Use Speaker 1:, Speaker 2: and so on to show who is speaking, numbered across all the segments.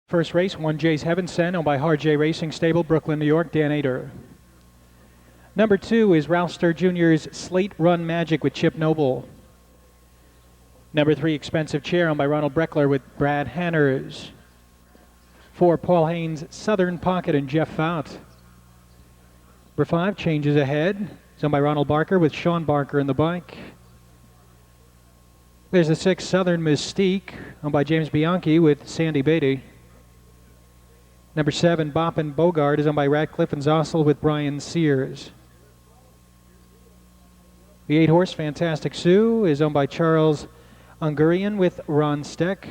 Speaker 1: First race, 1 Jay's Heaven Sent, owned by Hard J Racing Stable, Brooklyn, New York, Dan Ader. Number 2 is Ralph Sturr Jr.'s Slate Run Magic with Chip Noble. Number 3, Expensive Chair, owned by Ronald Breckler with Brad Hanners. 4, Paul Haynes' Southern Pocket and Jeff Fout. Number 5, Changes Ahead. It's owned by Ronald Barker with Sean Barker in the bike. There's the 6, Southern Mystique, owned by James Bianchi with Sandy Beatty. Number 7, Boppin' Bogart is owned by Radcliffe and Zossel with Brian Sears. The 8 horse Fantastic Sue is owned by Charles Ungurian with Ron Steck.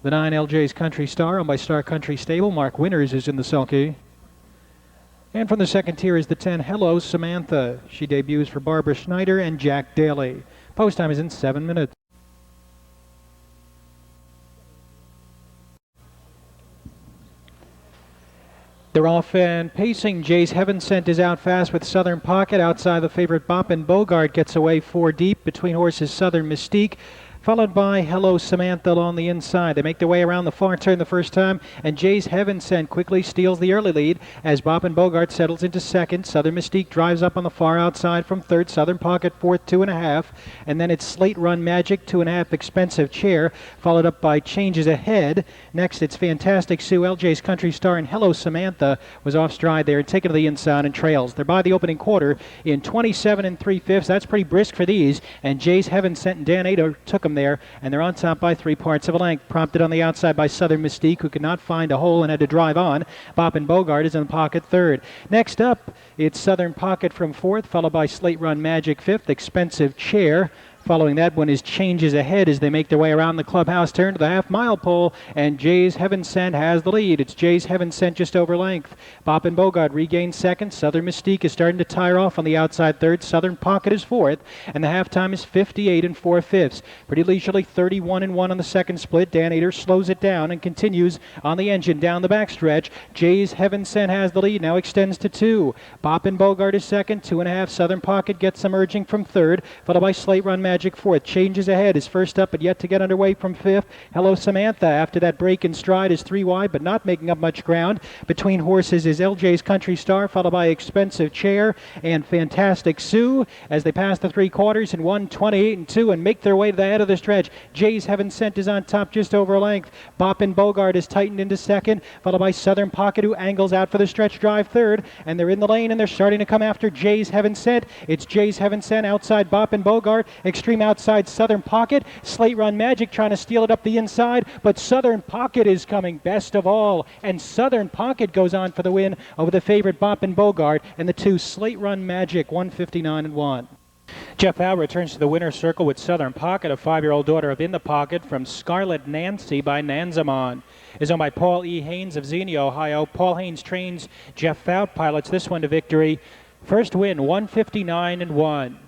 Speaker 1: The 9 LJ's Country Star owned by Star Country Stable. Mark Winters is in the sulky. And from the second tier is the 10 Hello Samantha. She debuts for Barbara Schneider and Jack Daly. Post time is in 7 minutes. They're off and pacing. Jay's Heaven Sent is out fast with Southern Pocket. Outside, the favorite Boppin' Bogart gets away 4 deep. Between horses, Southern Mystique, followed by Hello Samantha on the inside. They make their way around the far turn the first time, and Jay's Heaven Sent quickly steals the early lead as Boppin' Bogart settles into second. Southern Mystique drives up on the far outside from third. Southern Pocket fourth, 2.5. And then it's Slate Run Magic, 2.5, Expensive Chair, followed up by Changes Ahead. Next, it's Fantastic Sue, LJ's Country Star, and Hello Samantha was off stride there and taken to the inside and trails. They're by the opening quarter in 27 3/5. That's pretty brisk for these, and Jay's Heaven Sent and Dan Ader took them there, and they're on top by 3 parts of a length. Prompted on the outside by Southern Mystique, who could not find a hole and had to drive on. Boppin' Bogart is in the pocket third. Next up, it's Southern Pocket from fourth, followed by Slate Run Magic fifth. Expensive Chair. Following that one is Changes Ahead as they make their way around the clubhouse turn to the half-mile pole, and Jay's Heaven Sent has the lead. It's Jay's Heaven Sent just over length. Boppin' Bogart regains second. Southern Mystique is starting to tire off on the outside third. Southern Pocket is fourth, and the halftime is 58 4/5. Pretty leisurely, 31-1 on the second split. Dan Ader slows it down and continues on the engine down the backstretch. Jay's Heaven Sent has the lead, now extends to 2. Boppin' Bogart is second, 2.5. Southern Pocket gets some urging from third, followed by Slate Run Magic fourth. Changes Ahead is first up but yet to get underway from fifth. Hello Samantha, after that break in stride, is 3 wide but not making up much ground. Between horses is LJ's Country Star, followed by Expensive Chair and Fantastic Sue as they pass the 3 quarters in 1:28 2 and make their way to the head of the stretch. Jay's Heaven Sent is on top just over a length. Boppin' Bogart is tightened into second, followed by Southern Pocket, who angles out for the stretch drive third, and they're in the lane and they're starting to come after Jay's Heaven Sent. It's Jay's Heaven Sent outside Boppin' Bogart, extreme outside Southern Pocket. Slate Run Magic trying to steal it up the inside, but Southern Pocket is coming best of all, and Southern Pocket goes on for the win over the favorite Boppin' Bogart and the 2 Slate Run Magic, 159-1. Jeff Howe returns to the winner's circle with Southern Pocket, a 5-year-old daughter of In the Pocket from Scarlet Nancy by Nanzamon. Is owned by Paul E. Haynes of Xenia, Ohio. Paul Haynes trains Jeff Fout, pilots this one to victory. First win, 159-1.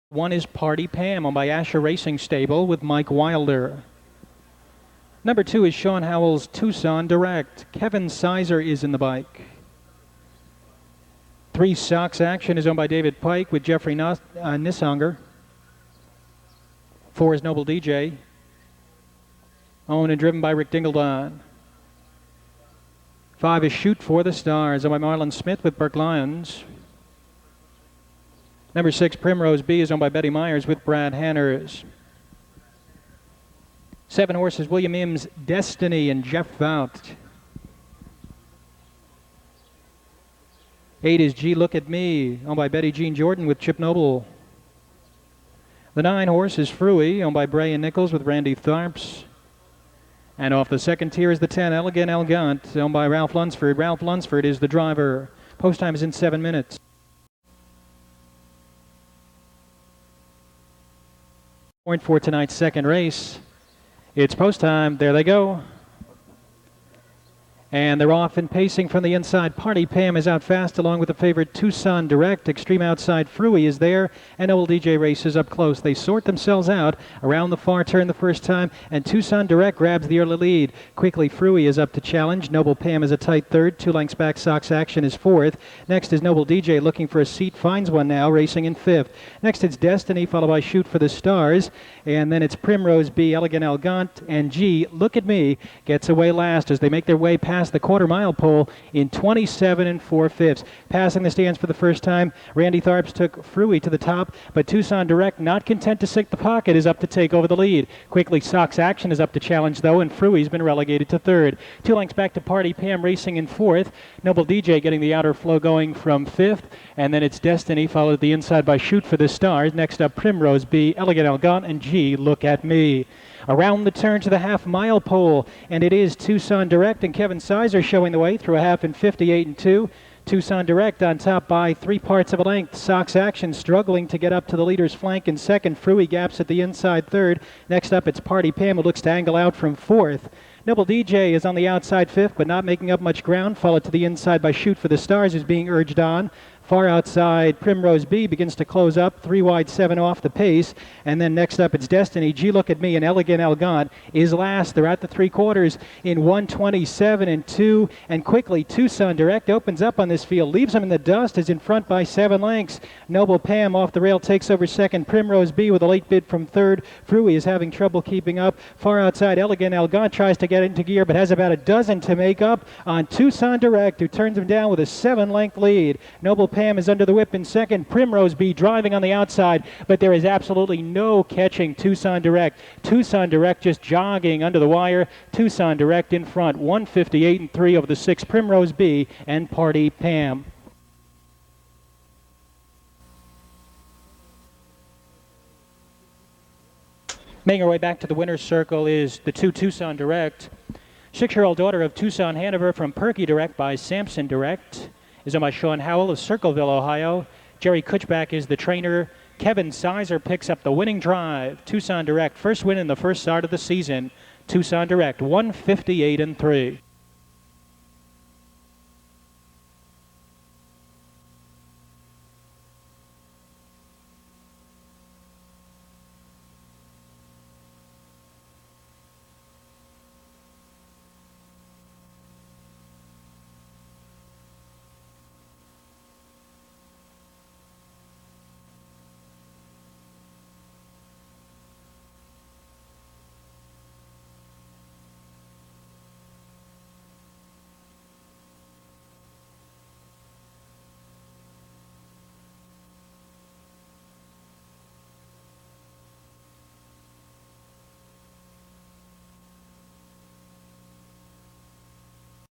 Speaker 1: One is Party Pam, owned by Asher Racing Stable with Mike Wilder. Number 2 is Sean Howell's Tucson Direct. Kevin Sizer is in the bike. 3 Sox Action is owned by David Pike with Jeffrey Nissanger. 4 is Noble DJ, owned and driven by Rick Dingledon. 5 is Shoot for the Stars, owned by Marlon Smith with Burke Lyons. Number 6, Primrose B, is owned by Betty Myers with Brad Hanners. 7 horses, William Im's Destiny and Jeff Fout. 8 is G Look at Me, owned by Betty Jean Jordan with Chip Noble. The 9 horse is Fruey, owned by Bray and Nichols with Randy Tharps. And off the second tier is the 10, Elegant Elegant, owned by Ralph Lunsford. Ralph Lunsford is the driver. Post time is in 7 minutes. Point for tonight's second race. It's post time. There they go. And they're off and pacing from the inside. Party Pam is out fast along with the favorite Tucson Direct. Extreme outside Fruey is there. And Old DJ races up close. They sort themselves out around the far turn the first time. And Tucson Direct grabs the early lead. Quickly Fruey is up to challenge. Noble Pam is a tight third. 2 lengths back Sox Action is fourth. Next is Noble DJ looking for a seat. Finds one now, racing in fifth. Next it's Destiny followed by Shoot for the Stars. And then it's Primrose B, Elegant Elegant, and G, Look at Me, gets away last as they make their way past the quarter-mile pole in 27 4/5. Passing the stands for the first time, Randy Tharps took Fruey to the top, but Tucson Direct, not content to stick the pocket, is up to take over the lead. Quickly, Sox Action is up to challenge, though, and Fruey's been relegated to third. 2 lengths back to Party Pam racing in fourth. Noble DJ getting the outer flow going from fifth, and then it's Destiny, followed at the inside by Shoot for the Stars. Next up, Primrose B, Elegant Elegant, and G, Look at Me. Around the turn to the half-mile pole, and it is Tucson Direct and Kevin Sizer showing the way through a half in 58 2. Tucson Direct on top by 3 parts of a length. Sox Action struggling to get up to the leader's flank in second. Fruey gaps at the inside third. Next up, it's Party Pam who looks to angle out from fourth. Noble DJ is on the outside fifth, but not making up much ground. Followed to the inside by Shoot for the Stars, who's being urged on. Far outside, Primrose B begins to close up, 3 wide, 7 off the pace. And then next up, it's Destiny, G, Look at Me, and Elegant Elegant is last. They're at the 3/4 in 127 2. And quickly, Tucson Direct opens up on this field, leaves them in the dust, is in front by 7 lengths. Noble Pam off the rail takes over second. Primrose B with a late bid from third. Fruey is having trouble keeping up. Far outside, Elegant Elegant tries to get into gear, but has about a dozen to make up on Tucson Direct, who turns him down with a 7-length lead. Noble Pam is under the whip in second. Primrose B driving on the outside, but there is absolutely no catching Tucson Direct. Tucson Direct just jogging under the wire. Tucson Direct in front, 158 3 over the 6. Primrose B and Party Pam. Making our way back to the winner's circle is the 2 Tucson Direct. 6-year-old daughter of Tucson Hanover from Perky Direct by Sampson Direct is owned by Sean Howell of Circleville, Ohio. Jerry Kutchback is the trainer. Kevin Sizer picks up the winning drive. Tucson Direct, first win in the first start of the season. Tucson Direct, 158 3.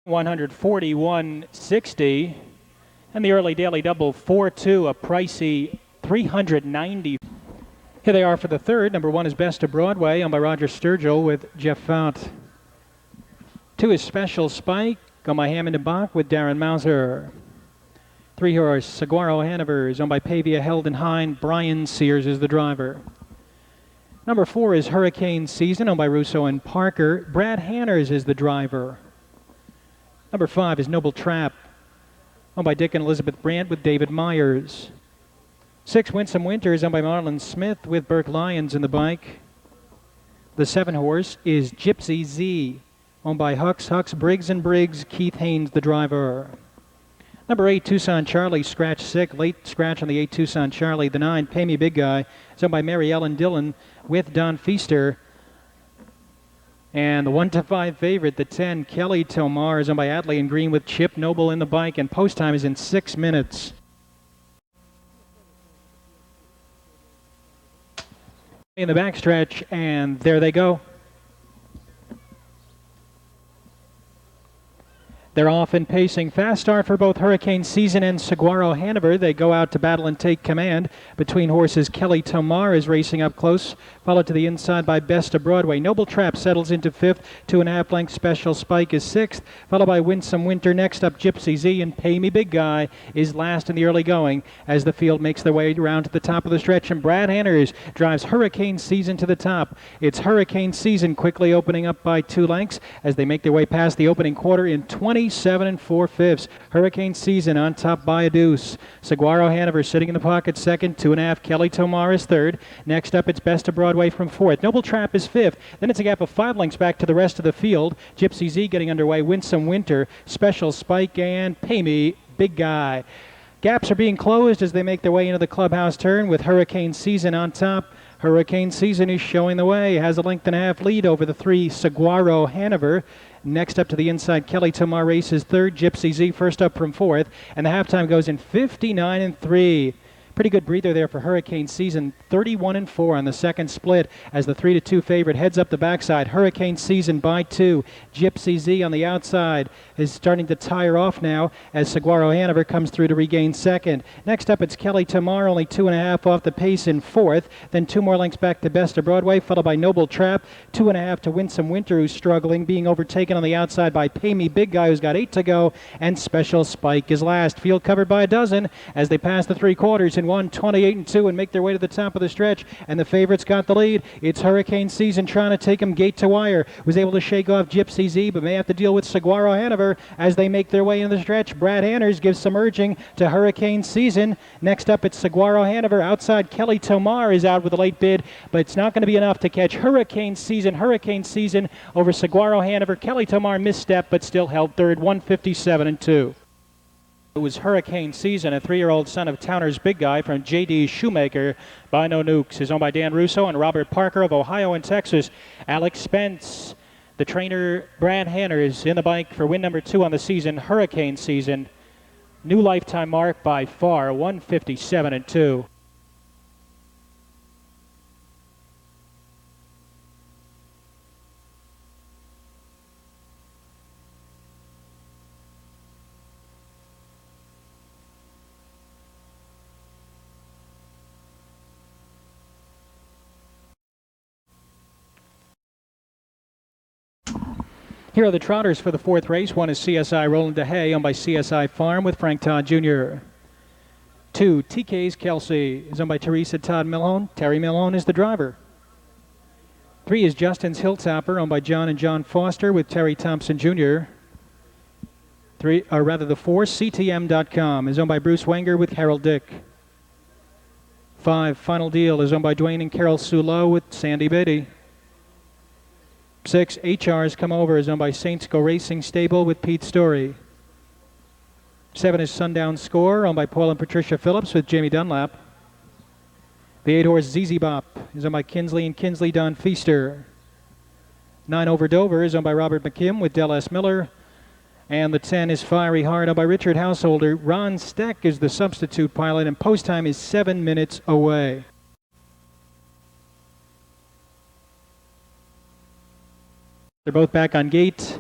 Speaker 1: $141.60, and the early daily double 4-2, a pricey $390. Here they are for the third. Number 1 is Best of Broadway, owned by Roger Sturgill with Jeff Fount. 2 is Special Spike, owned by Hammond and Bach with Darren Mauser. 3 horse Saguaro Hanover is owned by Pavia Heldon Hine. Brian Sears is the driver. Number 4 is Hurricane Season, owned by Russo and Parker. Brad Hanners is the driver. Number 5 is Noble Trap, owned by Dick and Elizabeth Brandt with David Myers. 6, Winsome Winters, owned by Marlon Smith with Burke Lyons in the bike. The 7 horse is Gypsy Z, owned by Hucks, Briggs and Briggs, Keith Haynes, the driver. Number 8, Tucson Charlie, scratch sick, late scratch on the 8, Tucson Charlie. The 9, Pay Me Big Guy, is owned by Mary Ellen Dillon with Don Feaster. And the 1-5 favorite, the 10, Kelly Tomar, is owned by Adley and Green with Chip Noble in the bike, and post time is in 6 minutes. In the backstretch, and there they go. They're off and pacing. Fast start for both Hurricane Season and Saguaro Hanover. They go out to battle and take command. Between horses, Kelly Tomar is racing up close, followed to the inside by Best of Broadway. Noble Trap settles into fifth. 2.5 length Special Spike is sixth, followed by Winsome Winter. Next up, Gypsy Z, and Pay Me Big Guy is last in the early going as the field makes their way around to the top of the stretch. And Brad Hanners drives Hurricane Season to the top. It's Hurricane Season quickly opening up by 2 lengths as they make their way past the opening quarter in 27 4/5. Hurricane Season on top by a deuce. Saguaro Hanover sitting in the pocket second. 2.5 Kelly Tomar is third. Next up, it's Best of Broadway from fourth. Noble Trap is fifth. Then it's a gap of 5 lengths back to the rest of the field. Gypsy Z getting underway. Winsome Winter, Special Spike, and Pay Me Big Guy. Gaps are being closed as they make their way into the clubhouse turn with Hurricane Season on top. Hurricane Season is showing the way. Has a 1.5 length lead over the 3 Saguaro Hanover. Next up to the inside, Kelly Tomar races third. Gypsy Z first up from fourth. And the halftime goes in 59-3. Pretty good breather there for Hurricane Season. 31-4 on the second split as the 3-2 favorite heads up the backside. Hurricane Season by 2. Gypsy Z on the outside is starting to tire off now as Saguaro Hanover comes through to regain second. Next up, it's Kelly Tomar, only 2.5 off the pace in fourth. Then 2 more lengths back to Best of Broadway, followed by Noble Trap. 2.5 to Winsome Winter, who's struggling, being overtaken on the outside by Pay Me Big Guy, who's got 8 to go. And Special Spike is last. Field covered by a dozen as they pass the 3/4 in 1:28-2 and make their way to the top of the stretch. And the favorites got the lead. It's Hurricane Season trying to take him gate to wire. Was able to shake off Gypsy Z, but may have to deal with Saguaro Hanover as they make their way into the stretch. Brad Hanners gives some urging to Hurricane Season. Next up, it's Saguaro Hanover. Outside, Kelly Tomar is out with a late bid, but it's not going to be enough to catch Hurricane Season. Hurricane Season over Saguaro Hanover. Kelly Tomar misstep, but still held third, 1:57-2. It was Hurricane Season, a 3-year-old son of Towner's Big Guy from J.D. Shoemaker by No Nukes. Is owned by Dan Russo and Robert Parker of Ohio and Texas. Alex Spence, the trainer Brad Hanners in the bike for win number 2 on the season, Hurricane Season. New lifetime mark by far, 1:57-2. Here are the trotters for the 4th race. 1 is CSI Roland DeHay, owned by CSI Farm with Frank Todd Jr. 2, TK's Kelsey, is owned by Teresa Todd Milhone. Terry Milhone is the driver. 3 is Justin's Hilltopper, owned by John and John Foster with Terry Thompson Jr. The 4, CTM.com, is owned by Bruce Wenger with Harold Dick. 5, Final Deal, is owned by Dwayne and Carol Sulo with Sandy Beatty. 6, HR's Come Over, is owned by Saints Go Racing Stable with Pete Story. 7 is Sundown Score, owned by Paul and Patricia Phillips with Jamie Dunlap. The 8-horse ZZ Bop is owned by Kinsley and Kinsley Don Feaster. 9 Over Dover is owned by Robert McKim with Del S. Miller. And the 10 is Fiery Heart, owned by Richard Householder. Ron Steck is the substitute pilot, and post time is 7 minutes away. They're both back on gate.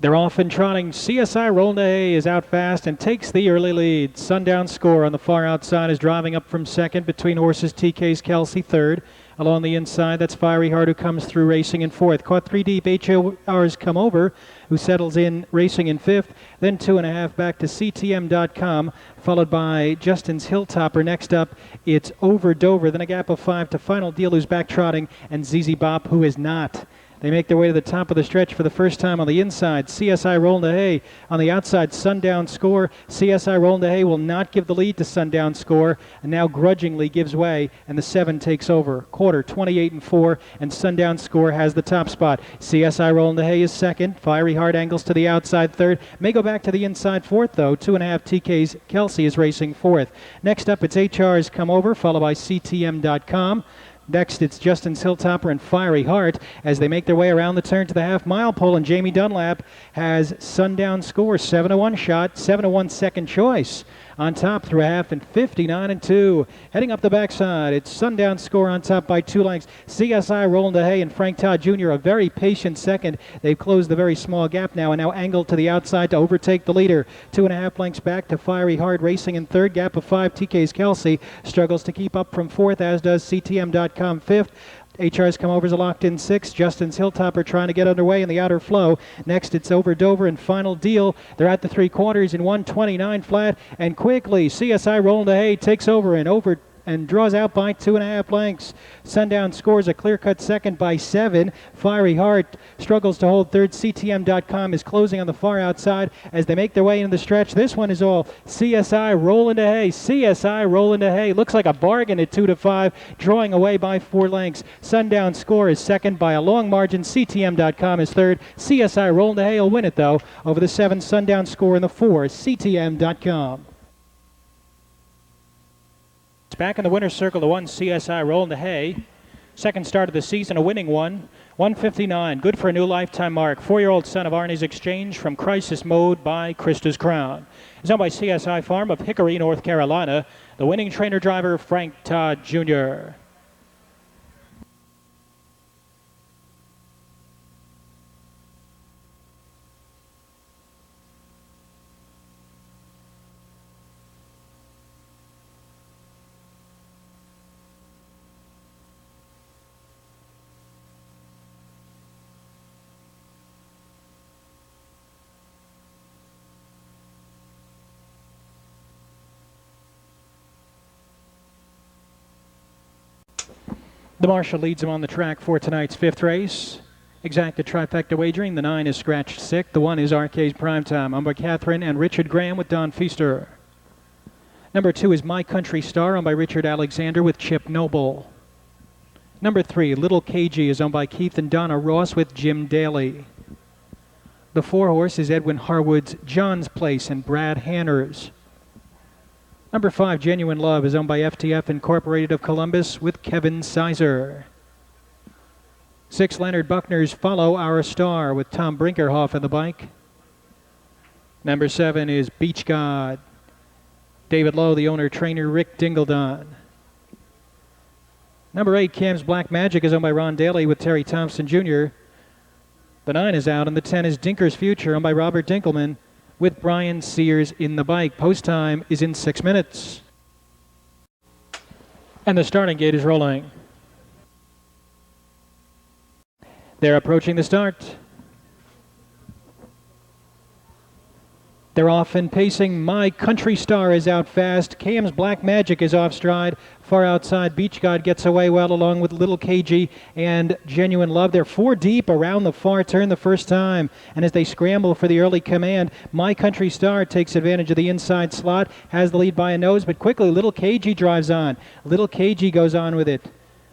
Speaker 1: They're off and trotting. CSI Roland DeHay is out fast and takes the early lead. Sundown Score on the far outside is driving up from second between horses TK's Kelsey third. Along the inside, that's Fiery Heart, who comes through racing in fourth. Caught 3 deep, HR's Come Over, who settles in racing in fifth. Then 2.5 back to CTM.com, followed by Justin's Hilltopper. Next up, it's Over Dover. Then a gap of 5 to Final Deal, who's back trotting, and ZZ Bop, who is not. They make their way to the top of the stretch for the first time on the inside. CSI Roland DeHay on the outside. Sundown Score. CSI Roland DeHay will not give the lead to Sundown Score, and now grudgingly gives way, and the 7 takes over. Quarter 28-4, and Sundown Score has the top spot. CSI Roland DeHay is second. Fiery Heart angles to the outside third. May go back to the inside fourth, though. 2.5 TK's Kelsey is racing fourth. Next up, it's HR's Come Over, followed by CTM.com. Next, it's Justin's Hilltopper and Fiery Heart as they make their way around the turn to the half-mile pole, and Jamie Dunlap has Sundown Score, 7-1 shot, 7-1 second choice. on top through a half and 59-2. Heading up the backside, it's Sundown Score on top by 2 lengths. CSI Rolling to Hay and Frank Todd Jr. a very patient second. They've closed the very small gap now and now angled to the outside to overtake the leader. 2.5 lengths back to Fiery Hard Racing in third. Gap of 5. TK's Kelsey struggles to keep up from fourth, as does CTM.com fifth. HR's Come Over is a locked-in 6. Justin's Hilltopper trying to get underway in the outer flow. Next, it's Over Dover and Final Deal. They're at the 3/4 in 129 flat. And quickly, CSI Rolling to Hay takes over and draws out by 2.5 lengths. Sundown Scores a clear-cut second by 7. Fiery Heart struggles to hold third. CTM.com is closing on the far outside as they make their way into the stretch. This one is all CSI Rolling to Hay. CSI Rolling to Hay. Looks like a bargain at 2-5, drawing away by 4 lengths. Sundown Score is second by a long margin. CTM.com is third. CSI Rolling to Hay will win it, though, over the 7 Sundown Score and the 4 CTM.com. It's back in the winner's circle, the 1 CSI Rolling to Hay. Second start of the season, a winning one. 159, good for a new lifetime mark. 4-year-old son of Arnie's Exchange from Crisis Mode by Krista's Crown. It's owned by CSI Farm of Hickory, North Carolina. The winning trainer driver, Frank Todd Jr. The Marshal leads him on the track for tonight's 5th race. Exacta trifecta wagering. The 9 is Scratched Sick. The 1 is Arcade's Primetime. Owned by Catherine and Richard Graham with Don Feaster. Number 2 is My Country Star, owned by Richard Alexander with Chip Noble. Number 3, Little KG, is owned by Keith and Donna Ross with Jim Daly. The 4 horse is Edwin Harwood's John's Place and Brad Hanners. Number 5, Genuine Love, is owned by FTF Incorporated of Columbus with Kevin Sizer. 6, Leonard Buckner's Follow Our Star with Tom Brinkerhoff on the bike. Number 7 is Beach God. David Lowe, the owner, trainer, Rick Dingledon. Number 8, Cam's Black Magic, is owned by Ron Daly with Terry Thompson Jr. The 9 is out, and the 10 is Dinker's Future, owned by Robert Dinkelman with Brian Sears in the bike. Post time is in 6 minutes. And the starting gate is rolling. They're approaching the start. They're off and pacing. My Country Star is out fast. Cam's Black Magic is off stride. Far outside, Beach God gets away well along with Little KG and Genuine Love. They're 4 deep around the far turn the first time. And as they scramble for the early command, My Country Star takes advantage of the inside slot, has the lead by a nose, but quickly Little KG drives on. Little KG goes on with it.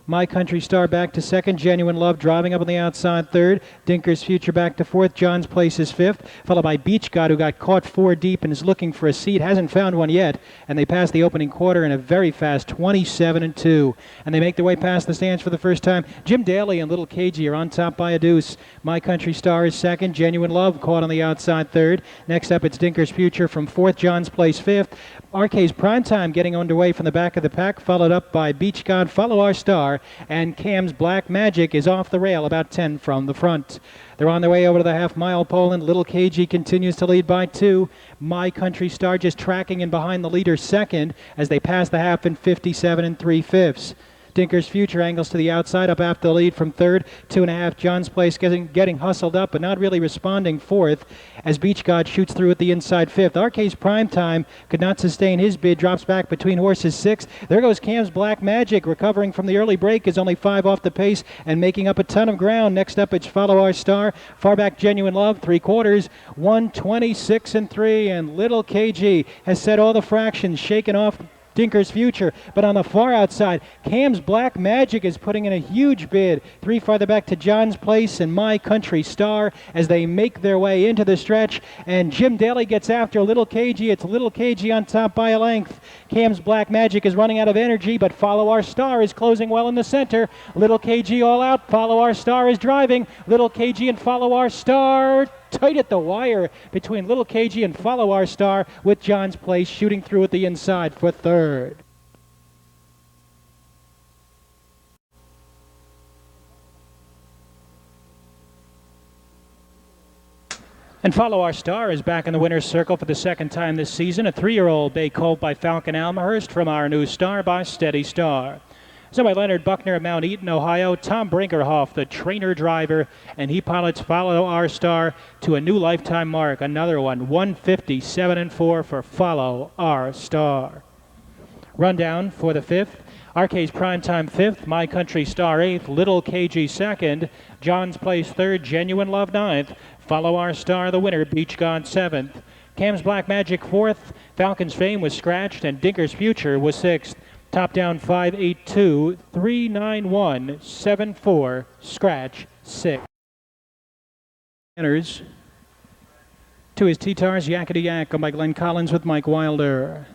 Speaker 1: My Country Star back to second. Genuine Love driving up on the outside third. Dinker's Future back to fourth. John's Place is fifth, followed by Beach God, who got caught 4 deep and is looking for a seat. Hasn't found one yet, and they pass the opening quarter in a very fast 27-2. And they make their way past the stands for the first time. Jim Daly and Little KG are on top by a deuce. My Country Star is second. Genuine Love caught on the outside third. Next up, it's Dinker's Future from fourth. John's Place fifth. Arcade's Primetime getting underway from the back of the pack, followed up by Beach God, Follow Our Star, and Cam's Black Magic is off the rail about 10 from the front. They're on their way over to the half-mile pole, and Little KG continues to lead by 2. My Country Star just tracking in behind the leader second as they pass the half in 57 3/5. Dinker's Future angles to the outside, up after the lead from third. 2.5, John's Place getting hustled up, but not really responding fourth as Beach God shoots through at the inside fifth. Arcade's Primetime could not sustain his bid, drops back between horses 6. There goes Cam's Black Magic, recovering from the early break, is only 5 off the pace and making up a ton of ground. Next up, it's Follow Our Star. Far back, Genuine Love, 3/4, 126-3, and Little KG has set all the fractions, shaken off Dinker's Future, but on the far outside, Cam's Black Magic is putting in a huge bid. 3 farther back to John's Place and My Country Star as they make their way into the stretch, and Jim Daly gets after Little KG. It's Little KG on top by a length. Cam's Black Magic is running out of energy, but Follow Our Star is closing well in the center. Little KG all out. Follow Our Star is driving. Little KG and Follow Our Star tight at the wire between Little KG and Follow Our Star, with John's Place shooting through at the inside for third. And Follow Our Star is back in the winner's circle for the second time this season. A 3-year-old bay colt by Falcon Almahurst from Our New Star by Steady Star. So by Leonard Buckner of Mount Eaton, Ohio, Tom Brinkerhoff, the trainer driver, and he pilots Follow Our Star to a new lifetime mark. Another one, 157-4 for Follow Our Star. Rundown for the fifth. RK's Primetime fifth, My Country Star eighth, Little KG second, John's Place third, Genuine Love ninth, Follow Our Star the winner, Beach God seventh, Cam's Black Magic fourth, Falcon's Fame was scratched, and Dinker's Future was sixth. Top down 582, 391, 74, scratch 6. Enters to his T-Tars Yakety Yak owned by Glenn Collins with Mike Wilder.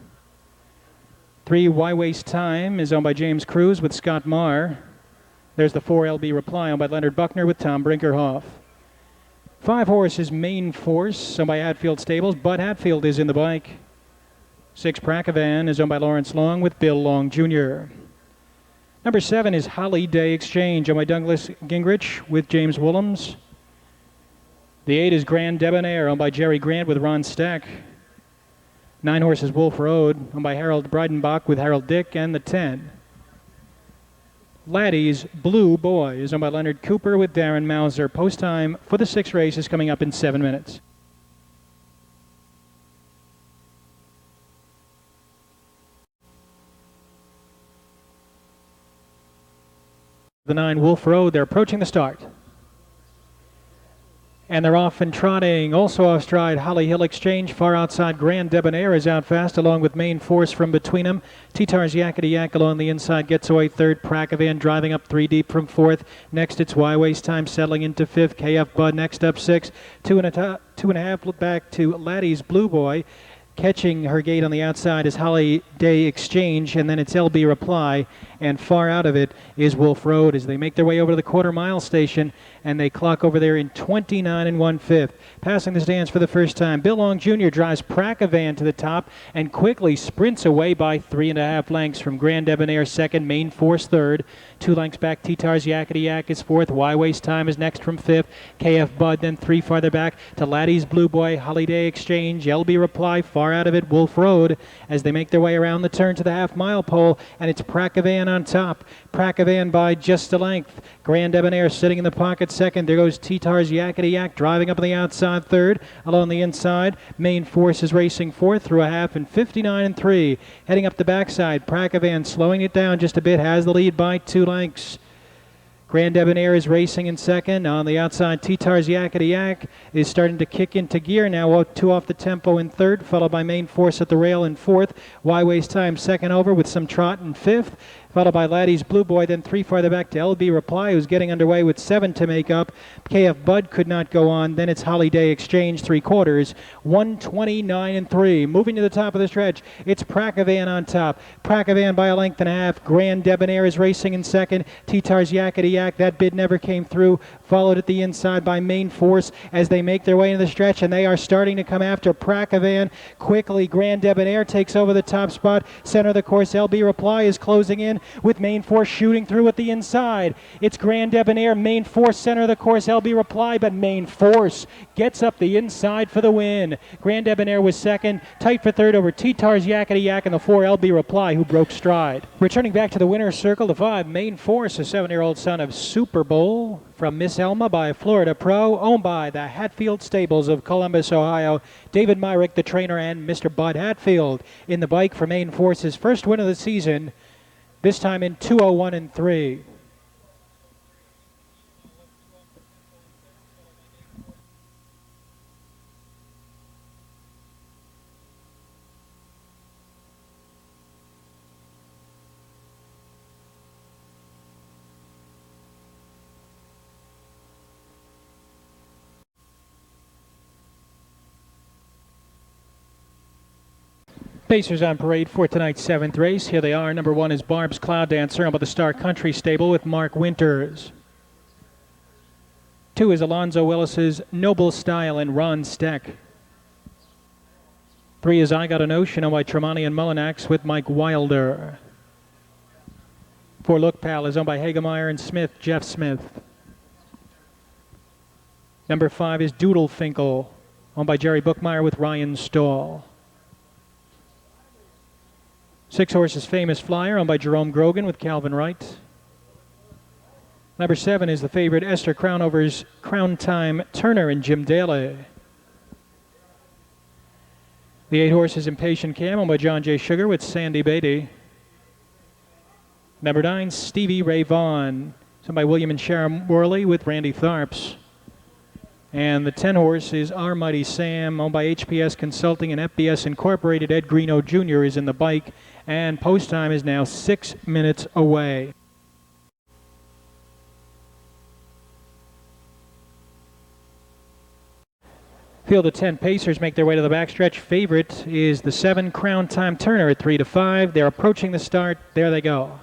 Speaker 1: 3 Why Waste Time is owned by James Cruz with Scott Marr. There's the 4 LB Reply owned by Leonard Buckner with Tom Brinkerhoff. 5 horses Main Force owned by Hatfield Stables. Bud Hatfield is in the bike. 6 Pracavan is owned by Lawrence Long with Bill Long Jr. Number 7 is Holiday Exchange owned by Douglas Gingrich with James Willems. The 8 is Grand Debonair owned by Jerry Grant with Ron Steck. 9 horses Wolf Road owned by Harold Breidenbach with Harold Dick. And the 10 Laddie's Blue Boy is owned by Leonard Cooper with Darren Mauser. Post time for the 6th race is coming up in 7 minutes. The 9 Wolf Road, they're approaching the start. And they're off and trotting. Also off stride, Holly Hill Exchange. Far outside, Grand Debonair is out fast, along with Main Force from between them. T-Tars Yakety Yak along the inside gets away third. Pracavan driving up 3 deep from fourth. Next, it's Why Waste Time settling into fifth. KF Bud next up 6. 2.5 back to Laddie's Blue Boy. Catching her gate on the outside is Holiday Exchange, and then it's LB Reply, and far out of it is Wolf Road as they make their way over to the quarter-mile station, and they clock over there in 29 1/5. Passing the stands for the first time, Bill Long Jr. drives Pracavan to the top and quickly sprints away by 3.5 lengths from Grand Debonair second, Main Force third. 2 lengths back, T-Tars Yakety Yak is fourth. Why Waste Time is next from fifth. KF Bud then 3 farther back to Laddie's Blue Boy, Holiday Exchange, LB Reply, far out of it, Wolf Road, as they make their way around the turn to the half-mile pole, and it's Pracavan on top. Pracavan by just a length. Grand Debonair sitting in the pocket second. There goes T-Tars Yakety Yak driving up on the outside third. Along the inside, Main Force is racing fourth through a half in 59 3. Heading up the backside, Pracavan slowing it down just a bit, has the lead by 2 lengths. Grand Debonair is racing in second. On the outside, T-Tars Yakety Yak is starting to kick into gear now. 2 off the tempo in third, followed by Main Force at the rail in fourth. Why Waste Time second over with some trot in fifth, followed by Laddie's Blue Boy, then 3 farther back to LB Reply, who's getting underway with 7 to make up. KF Bud could not go on. Then it's Holiday Exchange, 3/4, 129 3. Moving to the top of the stretch, it's Pracavan on top. Pracavan by a length and a half. Grand Debonair is racing in second. T-Tars Yakety Yak, that bid never came through. Followed at the inside by Main Force as they make their way into the stretch, and they are starting to come after Pracavan quickly. Grand Debonair takes over the top spot. Center of the course, LB Reply is closing in with Main Force shooting through at the inside. It's Grand Debonair, Main Force, center of the course, LB Reply, but Main Force gets up the inside for the win. Grand Debonair was second, tight for third over T-Tars Yakety Yak and the 4 LB Reply, who broke stride. Returning back to the winner's circle, the 5 Main Force, a 7-year-old son of Super Bowl from Miss Elma by Florida Pro, owned by the Hatfield Stables of Columbus, Ohio. David Myrick, the trainer, and Mr. Bud Hatfield in the bike for Main Force's first win of the season, this time in 2:01 3. Pacers on parade for tonight's 7th race. Here they are. Number 1 is Barb's Cloud Dancer, owned by the Star Country Stable with Mark Winters. 2 is Alonzo Willis's Noble Style and Ron Steck. 3 is I Got a Notion, owned by Tremonti and Mullinax with Mike Wilder. 4 Look Pal is owned by Hagemeyer and Smith, Jeff Smith. Number 5 is Doodle Finkel, owned by Jerry Bookmeyer with Ryan Stahl. 6 horse is Famous Flyer, owned by Jerome Grogan with Calvin Wright. Number 7 is the favorite Esther Crownover's Crown Time Turner and Jim Daly. The 8 horse is Impatient Cam, owned by John J. Sugar with Sandy Beatty. Number 9, Stevie Ray Vaughan, owned by William and Sharon Worley with Randy Tharps. And the 10 horse is Our Mighty Sam, owned by HPS Consulting and FBS Incorporated. Ed Greeno Jr. is in the bike, and post time is now 6 minutes away. Field of 10 pacers make their way to the backstretch. Favorite is the 7 Crown Time Turner at 3 to 5. They're approaching the start. There they go.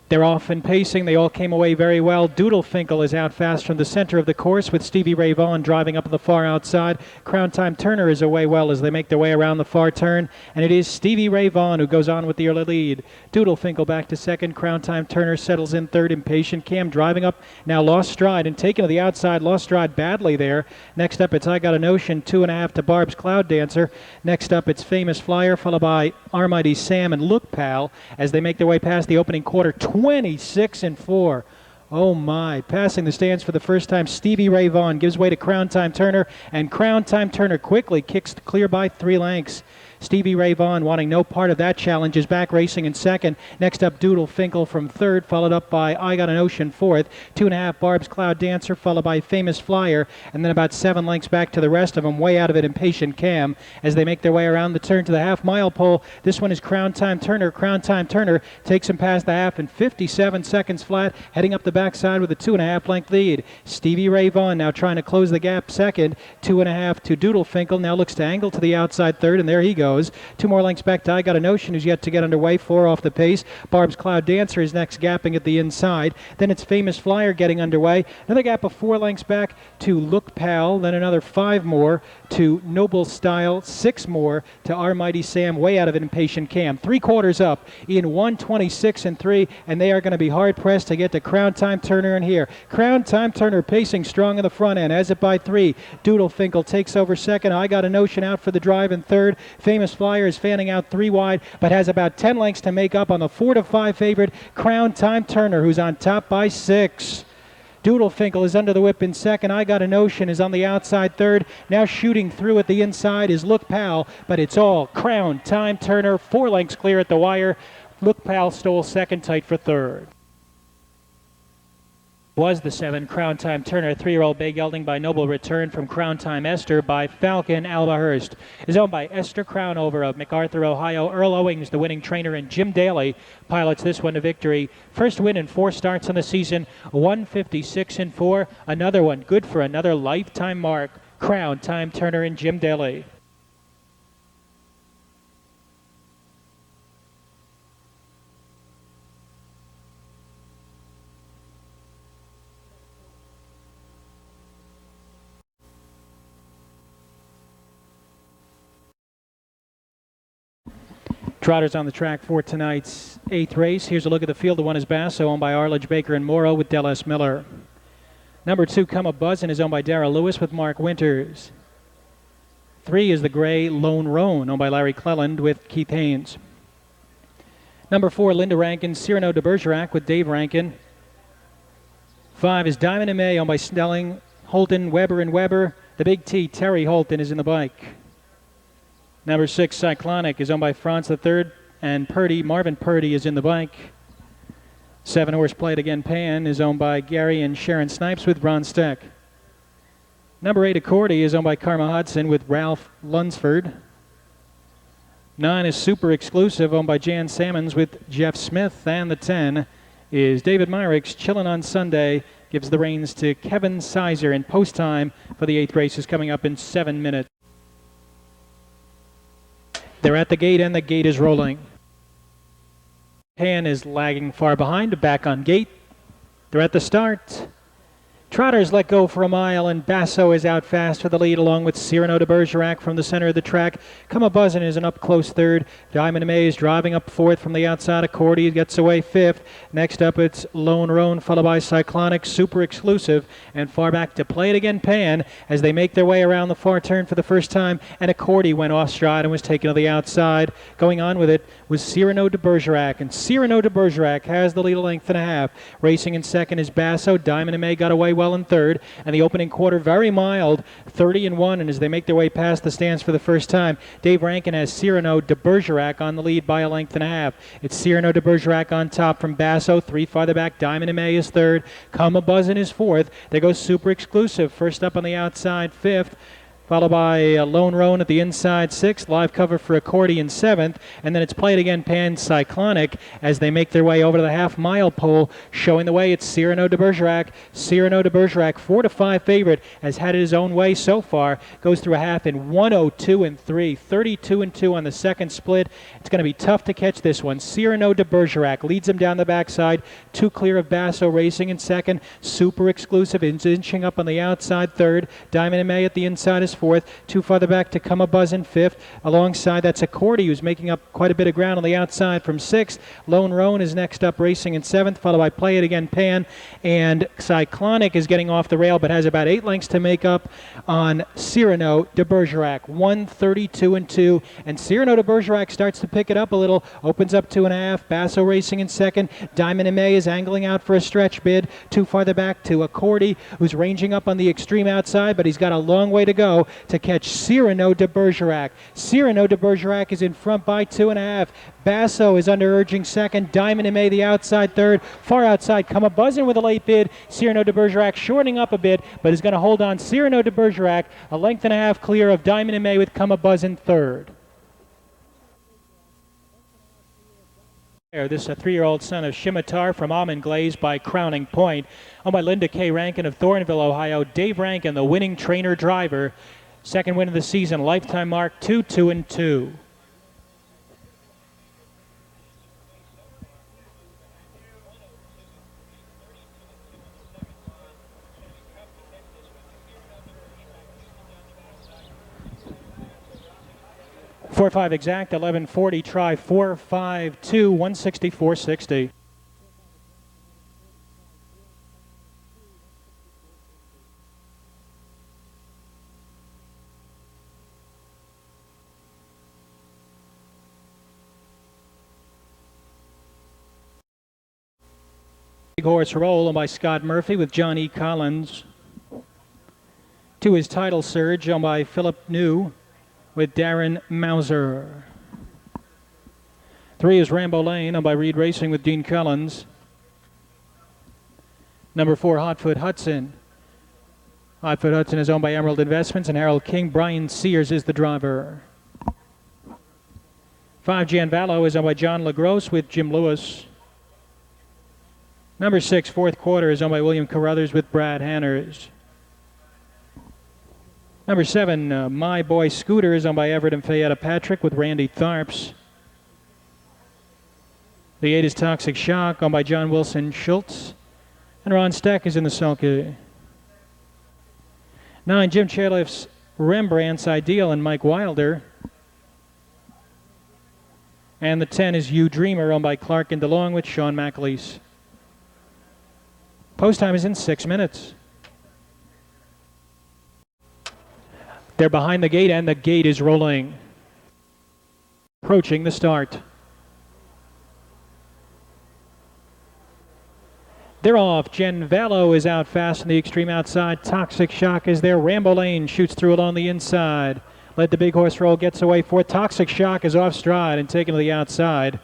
Speaker 1: They're off and pacing. They all came away very well. Doodle Finkel is out fast from the center of the course with Stevie Ray Vaughan driving up to the far outside. Crown Time Turner is away well as they make their way around the far turn. And it is Stevie Ray Vaughan who goes on with the early lead. Doodle Finkel back to second. Crown Time Turner settles in third. Impatient Cam driving up. Now lost stride and taken to the outside. Lost stride badly there. Next up it's I Got a Notion. 2.5 to Barb's Cloud Dancer. Next up it's Famous Flyer, followed by Our Mighty Sam and Look Pal as they make their way past the opening quarter. 26-4. Oh my. Passing the stands for the first time, Stevie Ray Vaughan gives way to Crown Time Turner, and Crown Time Turner quickly kicks clear by 3 lengths. Stevie Ray Vaughan, wanting no part of that challenge, is back racing in second. Next up, Doodle Finkel from third, followed up by I Got a Notion fourth. 2.5, Barb's Cloud Dancer, followed by Famous Flyer, and then about 7 lengths back to the rest of them, way out of it, Impatient Cam, as they make their way around the turn to the half-mile pole. This one is Crown Time Turner. Crown Time Turner takes him past the half in 57 seconds flat, heading up the backside with a 2.5 length lead. Stevie Ray Vaughan now trying to close the gap second. 2.5 to Doodle Finkel, now looks to angle to the outside third, and there he goes. 2 more lengths back to I Got a Notion, who's yet to get underway. 4 off the pace. Barb's Cloud Dancer is next, gapping at the inside. Then it's Famous Flyer getting underway. Another gap of 4 lengths back to Look Pal. Then another 5 more to Noble Style. 6 more to Our Mighty Sam. Way out of it, Impatient Cam. 3/4 up in 1:26-3, and they are going to be hard pressed to get to Crown Time Turner in here. Crown Time Turner pacing strong in the front end, as it by 3. Doodle Finkel takes over second. I Got a Notion out for the drive in third. Famous Flyer is fanning out 3 wide, but has about 10 lengths to make up on the 4 to 5 favorite Crown Time Turner, who's on top by 6. Doodle Finkel is under the whip in second. I Got a Notion is on the outside third. Now shooting through at the inside is Look Pal, but it's all Crown Time Turner. 4 lengths clear at the wire. Look Pal stole second, tight for third. Was the 7 Crown Time Turner. 3-year-old bay gelding by Noble Return from Crown Time Esther by Falcon Alba Hurst. Is owned by Esther Crownover of MacArthur, Ohio. Earl Owings, the winning trainer, and Jim Daly pilots this one to victory. First win in 4 starts on the season. 156-4. Another one good for another lifetime mark. Crown Time Turner and Jim Daly. Trotters on the track for tonight's 8th race. Here's a look at the field. The 1 is Basso, owned by Arledge, Baker, and Morrow with Del S. Miller. Number 2, Come a Buzzin', is owned by Darrell Lewis with Mark Winters. 3 is the gray Lone Roan, owned by Larry Cleland with Keith Haynes. Number 4, Linda Rankin, Cyrano de Bergerac with Dave Rankin. 5 is Diamond and May, owned by Snelling, Holton, Weber, and Weber. The big T, Terry Holton, is in the bike. Number 6, Cyclonic, is owned by Franz III, and Purdy, Marvin Purdy, is in the bike. 7 horse Played Again Pan is owned by Gary and Sharon Snipes with Ron Steck. Number 8, Accordi, is owned by Karma Hudson with Ralph Lunsford. 9 is Super Exclusive, owned by Jan Sammons with Jeff Smith. And the 10 is David Myrick's Chillin' on Sunday, gives the reins to Kevin Sizer, and post time for the 8th race is coming up in 7 minutes. They're at the gate, and the gate is rolling. Pan is lagging far behind, back on gate. They're at the start. Trotters let go for a mile, and Basso is out fast for the lead, along with Cyrano de Bergerac from the center of the track. Come a Buzzin' is an up-close third. Diamond Maze driving up fourth from the outside. Accordi gets away fifth. Next up, it's Lone Roan, followed by Cyclonic, Super Exclusive, and far back to Play It Again Pan as they make their way around the far turn for the first time, and Accordi went off stride and was taken to the outside. Going on with it was Cyrano de Bergerac, and Cyrano de Bergerac has the lead a length and a half. Racing in second is Basso. Diamond May got away well in third, and the opening quarter very mild, 30-1, and as they make their way past the stands for the first time, Dave Rankin has Cyrano de Bergerac on the lead by a length and a half. It's Cyrano de Bergerac on top from Basso, three farther back. Diamond May is third. Come a Buzzin' is fourth. There goes Super Exclusive, first up on the outside, fifth, followed by Lone Roan at the inside, sixth. Live cover for Accordion, seventh. And then it's Play It Again Pan Cyclonic as they make their way over to the half-mile pole. Showing the way, it's Cyrano de Bergerac. Cyrano de Bergerac, 4-5 favorite, has had it his own way so far. Goes through a half in 1:02 3, 32-2 on the second split. It's going to be tough to catch this one. Cyrano de Bergerac leads him down the backside. Two clear of Basso racing in second. Super Exclusive is inching up on the outside, third. Diamond and May at the inside is fourth. Two farther back to Come a Buzzin' fifth. Alongside, that's Accordi, who's making up quite a bit of ground on the outside from sixth. Lone Roan is next up racing in seventh, followed by Play It Again Pan. And Cyclonic is getting off the rail, but has about 8 lengths to make up on Cyrano de Bergerac. 1:32-2. And Cyrano de Bergerac starts to pick it up a little. Opens up 2.5. Basso racing in second. Diamond and May is angling out for a stretch bid. Two farther back to Accordi, who's ranging up on the extreme outside, but he's got a long way to go to catch Cyrano de Bergerac. Cyrano de Bergerac is in front by 2.5. Basso is under urging second. Diamond and May the outside third. Far outside, Come a Buzzin' with a late bid. Cyrano de Bergerac shortening up a bit, but is going to hold on. Cyrano de Bergerac a length and a half clear of Diamond and May with Come a Buzzin' third. This is a 3-year-old son of Scimitar from Almond Glaze by Crowning Point. Owned by Linda K. Rankin of Thornville, Ohio. Dave Rankin, the winning trainer driver. Second win of the season, lifetime mark 2-2-2. .45 exact, 11:40 try, 4.52, 164.60. Big Horse Roll by Scott Murphy with John E. Collins. To his title surge owned by Philip New with Darren Mauser. 3 is Rambo Lane owned by Reed Racing with Dean Collins. Number 4, Hotfoot Hudson. Hotfoot Hudson is owned by Emerald Investments and Harold King. Brian Sears is the driver. 5, Jan Vallo is owned by John LaGrosse with Jim Lewis. Number 6, Fourth Quarter is owned by William Carruthers with Brad Hanners. Number 7, My Boy Scooter is owned by Everett and Fayetta Patrick with Randy Tharps. The 8 is Toxic Shock, owned by John Wilson Schultz. And Ron Steck is in the sulky. 9, Jim Chairlift's Rembrandt's Ideal and Mike Wilder. And the 10 is You Dreamer, owned by Clark and DeLong with Sean McAleese. Post time is in 6 minutes. They're behind the gate, and the gate is rolling. Approaching the start. They're off. Jen Vallo is out fast in the extreme outside. Toxic Shock is there. Rambo Lane shoots through along the inside. Led the Big Horse Roll, gets away for it. Toxic Shock is off stride and taken to the outside.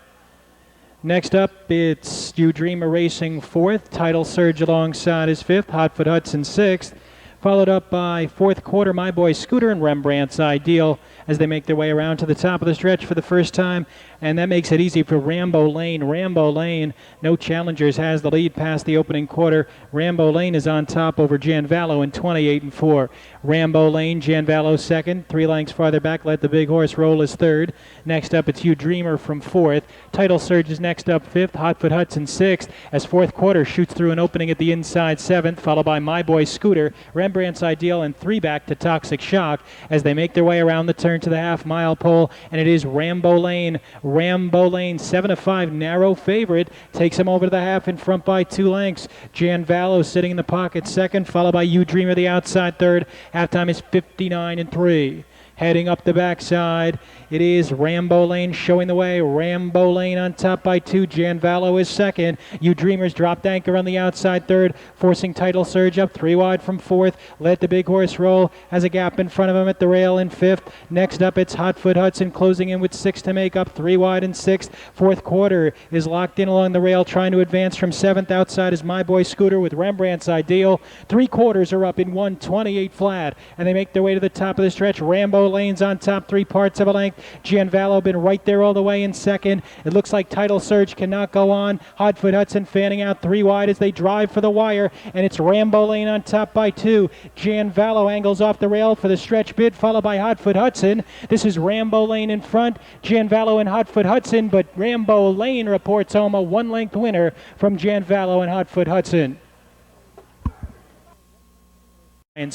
Speaker 1: Next up, it's You Dreamer Racing fourth. Title Surge alongside is fifth. Hotfoot Hudson sixth. followed up by fourth quarter My Boy Scooter and Rembrandt's Ideal as they make their way around to the top of the stretch for the first time, and that makes it easy for Rambo Lane. Rambo Lane, no challengers, has the lead past the opening quarter. Rambo Lane is on top over Janvallo in 28-4. Rambo Lane, Janvallo second, 3 lengths farther back. Let the Big Horse Roll is third. Next up, it's You Dreamer from fourth. Title Surge is next up fifth. Hotfoot Hudson sixth as fourth quarter shoots through an opening at the inside seventh, followed by My Boy Scooter, Rembrandt's Ideal, and 3 back to Toxic Shock as they make their way around the turn to the half-mile pole, and it is Rambo Lane. Rambo Lane, 7-5, narrow favorite, takes him over to the half in front by 2 lengths. Janvallo sitting in the pocket second, followed by You Dreamer the outside third. Halftime is 59-3. Heading up the backside, it is Rambo Lane showing the way. Rambo Lane on top by 2. Janvallo is second. You Dreamers dropped anchor on the outside third, forcing Title Surge up 3 wide from fourth. Let the Big Horse Roll, has a gap in front of him at the rail in fifth. Next up, it's Hotfoot Hudson closing in with 6 to make up, 3 wide in sixth. Fourth quarter is locked in along the rail, trying to advance from seventh. Outside is My Boy Scooter with Rembrandt's Ideal. 3 quarters are up in 1:28 flat, and they make their way to the top of the stretch. Rambo Lane's on top, 3 parts of a length. Janvallo been right there all the way in second. It looks like Title Surge cannot go on. Hotfoot Hudson fanning out 3 wide as they drive for the wire, and it's Rambo Lane on top by 2. Janvallo angles off the rail for the stretch bid, followed by Hotfoot Hudson. This is Rambo Lane in front, Janvallo and Hotfoot Hudson, but Rambo Lane reports home a 1-length winner from Janvallo and Hotfoot Hudson.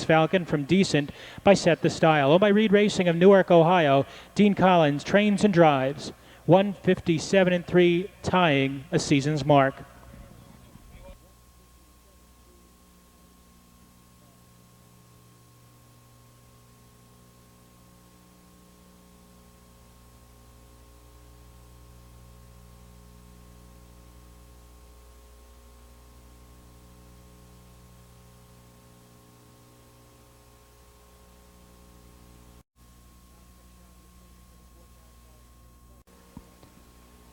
Speaker 1: Falcon from Decent by Set the Style. Owned by Reed Racing of Newark, Ohio. Dean Collins trains and drives. 157-3, tying a season's mark.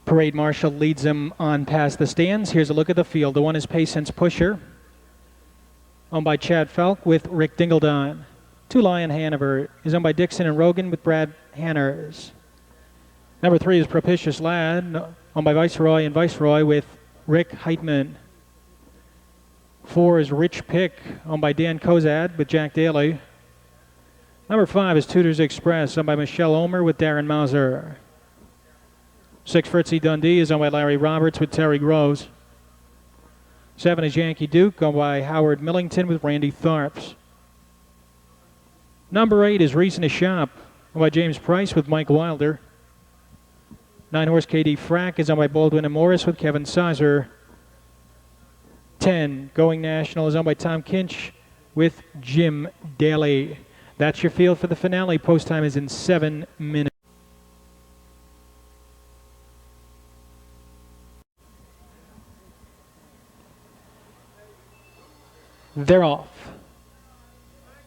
Speaker 1: Parade Marshal leads them on past the stands. Here's a look at the field. The one is Patience Pusher, owned by Chad Falk with Rick Dingledine. 2 Lion Hanover is owned by Dixon and Rogan with Brad Hanners. Number 3 is Propitious Lad, owned by Viceroy and Viceroy with Rick Heitman. 4 is Rich Pick, owned by Dan Kozad with Jack Daly. Number 5 is Tudors Express, owned by Michelle Omer with Darren Mauser. 6 Fritzy Dundee is owned by Larry Roberts with Terry Groves. 7 is Yankee Duke, owned by Howard Millington with Randy Tharps. Number 8 is Reason to Shop, owned by James Price with Mike Wilder. 9 horse KD Frack is owned by Baldwin and Morris with Kevin Sizer. 10 Going National is owned by Tom Kinch with Jim Daly. That's your field for the finale. Post time is in 7 minutes. They're off.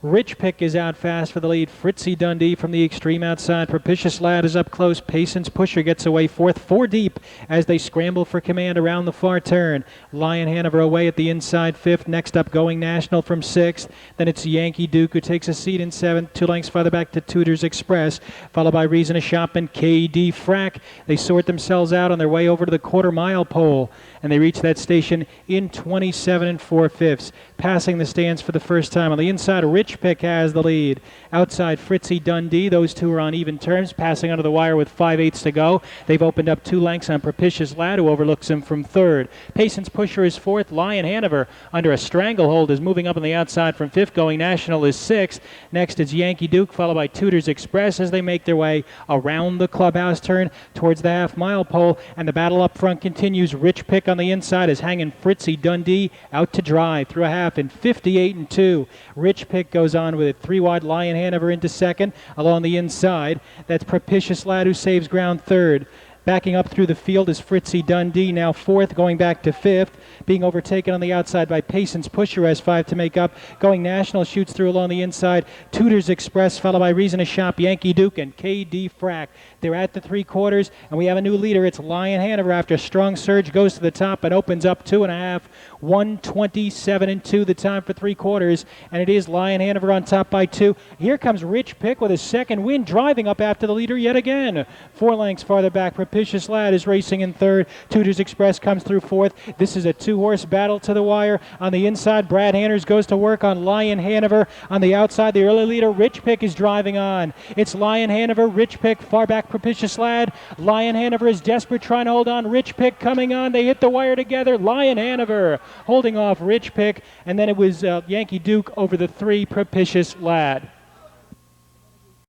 Speaker 1: Rich Pick is out fast for the lead. Fritzy Dundee from the extreme outside. Propitious Lad is up close. Patience Pusher gets away fourth. 4 deep as they scramble for command around the far turn. Lion Hanover away at the inside fifth. Next up, Going National from sixth. Then it's Yankee Duke who takes a seat in seventh. 2 lengths farther back to Tudors Express, followed by Reason to Shop and KD Frack. They sort themselves out on their way over to the quarter-mile pole, and they reach that station in 27 4/5. Passing the stands for the first time. On the inside, Rich Pick has the lead. Outside, Fritzy Dundee. Those two are on even terms, passing under the wire with 5/8 to go. They've opened up 2 lengths on Propitious Lad, who overlooks him from third. Patience Pusher is fourth. Lion Hanover, under a stranglehold, is moving up on the outside from fifth. Going National is sixth. Next is Yankee Duke, followed by Tudors Express as they make their way around the clubhouse turn towards the half-mile pole. And the battle up front continues. Rich Pick on the inside is hanging Fritzy Dundee out to dry through a half in 58 2. Rich Pick goes on with it. 3 wide. Lion Hanover into second. Along the inside, that's Propitious Lad who saves ground third. Backing up through the field is Fritzy Dundee, now fourth, going back to fifth. Being overtaken on the outside by Payson's Pusher has 5 to make up. Going National shoots through along the inside. Tudors Express, followed by Reason to Shop, Yankee Duke, and KD Frack. They're at the 3/4, and we have a new leader. It's Lion Hanover after a strong surge, goes to the top and opens up 2.5. 1:27.2 the time for 3/4, and it is Lion Hanover on top by 2. Here comes Rich Pick with his second win, driving up after the leader yet again. 4 lengths farther back, Propitious Lad is racing in third. Tudors Express comes through fourth. This is a 2-horse battle to the wire. On the inside, Brad Hanners goes to work on Lion Hanover. On the outside, the early leader, Rich Pick, is driving on. It's Lion Hanover, Rich Pick, far back, Propitious Lad. Lion Hanover is desperate, trying to hold on. Rich Pick coming on. They hit the wire together. Lion Hanover holding off Rich Pick, and then it was Yankee Duke over the 3, Propitious Lad.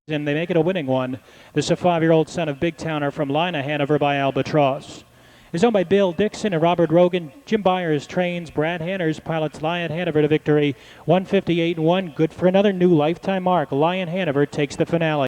Speaker 1: And they make it a winning one. This is a 5-year-old son of Big Towner from Lina Hanover by Albatross. It's owned by Bill Dixon and Robert Rogan. Jim Byers trains. Brad Hanners pilots Lion Hanover to victory. 158-1, good for another new lifetime mark. Lion Hanover takes the finale.